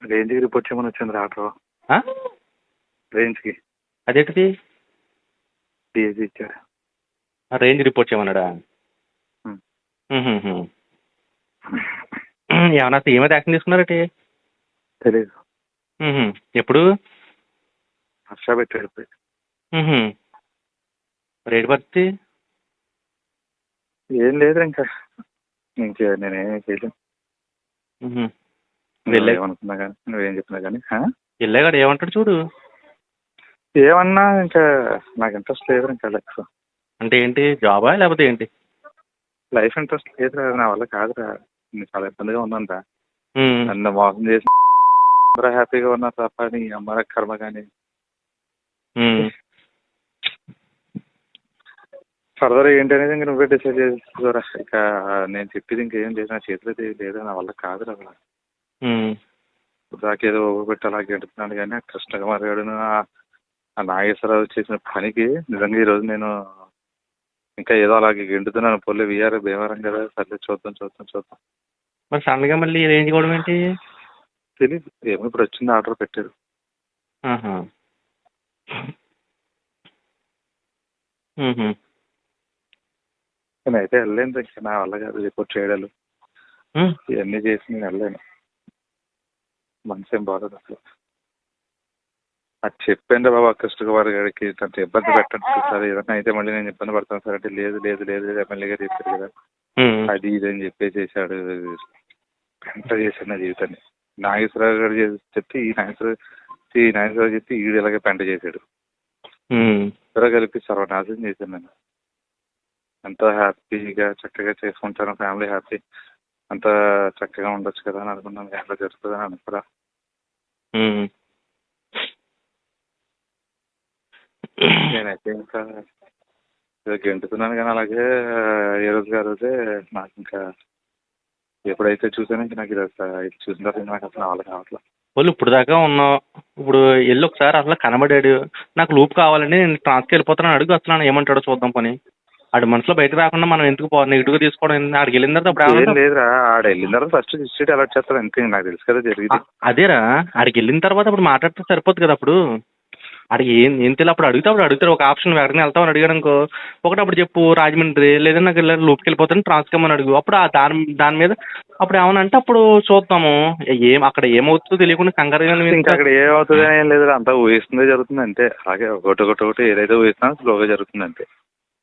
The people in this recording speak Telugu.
రేంజ్కి రిపోర్ట్ చేయమని వచ్చింది ఆటో. ఆ? రేంజ్కి అదేంటిది? డిఎస్సి ఇచ్చాడు. ఆ రేంజ్ రిపోర్ట్ చేయమన్నాడా? ఉమ్. మ్హూ. ఏమన్నా ఏమైతే యాక్షన్ తీసుకున్నారటి? తెలీదు. మ్హూ. ఎప్పుడు? హర్ష పెట్టాడు పోయి. మ్హూ. రేటు పరిస్థితి ఏం లేదు ఇంకా నేనేం చేయలేను. మ్హూ. నువ్వేమనుకున్నా కానీ నువ్వేం చెప్పినా కానీ వెళ్ళాగాడు ఏమంటాడు చూడు. ఏమన్నా ఇంకా నాకు ఇంట్రెస్ట్ లేదు ఇంకా లైఫ్. అంటే ఏంటి, జాబా లేకపోతే ఏంటి? లైఫ్ ఇంట్రెస్ట్ లేదురా, నా వల్ల కాదురా. నేను చాలా ఇబ్బందిగా ఉన్నాను రా. మ్. నన్ను మోసం చేసి అందరూ హ్యాపీగా ఉన్నారు తప్ప నీ అమ్మ కర్మ కానీ. మ్. ఫర్దర్ ఏంటి అనేది ఇంక నువ్వే డిసైడ్ చేసుకోరా. ఇక నేను చెప్పేది ఇంకేం లేదు, నా చేతిలో లేదు, నా వల్ల కాదురా అలా. మ్. దాకేదో పెట్టి అలా గెడుతున్నాను కానీ ఆ కృష్ణకుమార్ గారును ఆ నాగేశ్వరరావు చేసిన పనికి నిజంగా ఈరోజు నేను ఇంకా ఏదో అలాగే గెంటుతున్నాను. పొల్లి వీఆర్ భీమవరం కదా, సర్లే చూద్దాం. మరి సడన్గా మళ్ళీ రేంజ్ కూడా ఏంటి? తెలీదు, ఏమో ఇప్పుడు వచ్చింది ఆర్డర్ పెట్టారు. ఆహా. మ్హూ. నేనైతే వెళ్ళలేను ఇంకా, నా వల్ల కాదు రిపోర్ట్ చేయడాలు ఇవన్నీ చేసి నేను వెళ్ళలేను. మనసు ఏం బాగోదు అసలు. అది చెప్పండి బాబా కృష్ణకుమార్ గారికి, అంత ఇబ్బంది పెట్టండి సార్, ఏదన్నా అయితే మళ్ళీ నేను ఇబ్బంది పడతాను సార్ అంటే లేదు ఎమ్మెల్యే గారు చెప్పారు కదా అది ఇది అని చెప్పేసేసాడు. ఎంత చేశాడు నా జీవితాన్ని. నాగేశ్వరరావు గారు చెప్తే ఈ నాగేశ్వరరావు చెప్తే ఈడు ఇలాగే పెంట చేశాడు. ఇద్దరు కలిపి సర్వనాశనం చేశాను నేను. ఎంతో హ్యాపీగా చక్కగా చేసుకుంటాను, ఫ్యామిలీ హ్యాపీ, అంత చక్కగా ఉండొచ్చు కదా అని అనుకున్నాను. ఎలా జరుగుతుందని అనుకురా. నేనైతే ఇంకా గెంటుతున్నాను కానీ అలాగే ఏ రోజే నాకు ఇంకా ఎప్పుడైతే చూసానో ఇంకా నాకు ఇది చూసిన తర్వాత నాకు అసలు వాళ్ళ కావట్లేదు. వాళ్ళు ఇప్పుడు దాకా ఉన్నావు, ఇప్పుడు వెళ్ళి ఒకసారి అసలు కనబడాడు, నాకు లూప్ కావాలండి నేను ట్రాన్స్కి వెళ్ళిపోతున్నాను అడుగు, వస్తున్నాను ఏమంటాడో చూద్దాం పని. ఆడి మనసులో బయటకు రాకుండా మనం ఎందుకు నెగిటివ్గా తీసుకోవడం? ఆడికి వెళ్ళిన తర్వాత అప్పుడు ఏం లేదురా, ఆడ వెళ్ళిన తర్వాత ఫస్ట్ డిస్ట్రిక్ట్ అలర్ట్ చేస్తారు అంతే, నాకు తెలుసు కదా జరిగింది. అదేరా, ఆడికి వెళ్ళిన తర్వాత అప్పుడు మాట్లాడితే సరిపోతుంది కదా. అప్పుడు ఆడికి ఏం తెలియదు, అప్పుడు అడుగుతాడు ఒక ఆప్షన్ వెంటనే వెళ్తామని అడిగాడు అనుకో, ఒకటి అప్పుడు చెప్పు రాజమండ్రి, లేదంటే నాకు లూప్కి వెళ్ళిపోతాను ట్రాన్స్కమ్మని అడుగు. అప్పుడు దాని మీద అప్పుడు ఏమనంటే అప్పుడు చూద్దాము. అక్కడ ఏమవుతుందో తెలియకుండా కంగారుగా ఇంకా అక్కడ ఏమవుతుంది ఏం లేదు, అంతా ఊహిస్తుందే జరుగుతుంది అంతే. అలాగే ఒకటి ఏదైతే ఊహిస్తున్నా స్లోగా జరుగుతుంది అంతే.